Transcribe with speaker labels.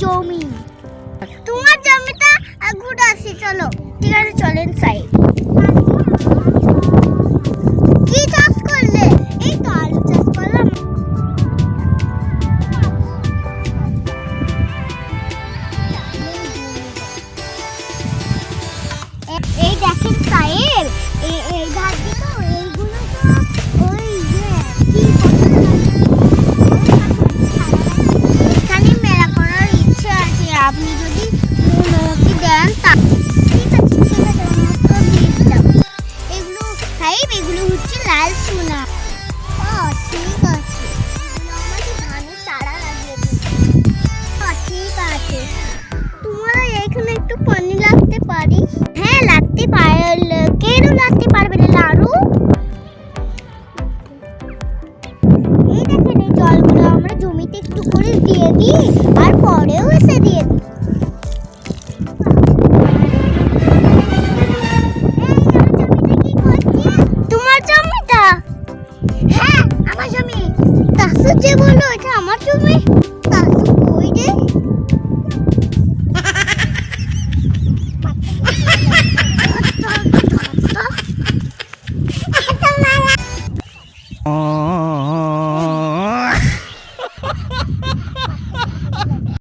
Speaker 1: জমি। তোমার জমিটা ঘুরে আসি, চলো। ঠিক আছে, চলেন সাইড। কি চাষ করলে? এই তো আলু চাষ করলাম। এই দেখেন সাহেব, এই ধার দিয়ে তো এইগুলো তো ওই কি এখানে মেলা করার ইচ্ছে আছে। আপনি যদি অনুমতি দেন তা ঠিক আছে, ঠিক আছে, অনুমতি দিয়ে দিলাম। এগুলো সাহেব, এগুলো হচ্ছে লাল সোনা। ও ঠিক আছে, আমাকে ধানের চারা লাগিয়ে দিন। ঠিক আছে, তোমরা এখানে একটু পানি লাগতে পারি? হ্যাঁ, লাগতে পারে। কেন লাগতে পারবে না লাড়ু? এই দেখেন, এই জলগুলো আমরা জমিতে একটু করে দিয়ে দিই, আর পরেও এসে দিয়ে দিই। তোমার জমিটা? হ্যাঁ, আমার জমি। তাসু যে বললো এটা আমার জমি। তাসু কই রে?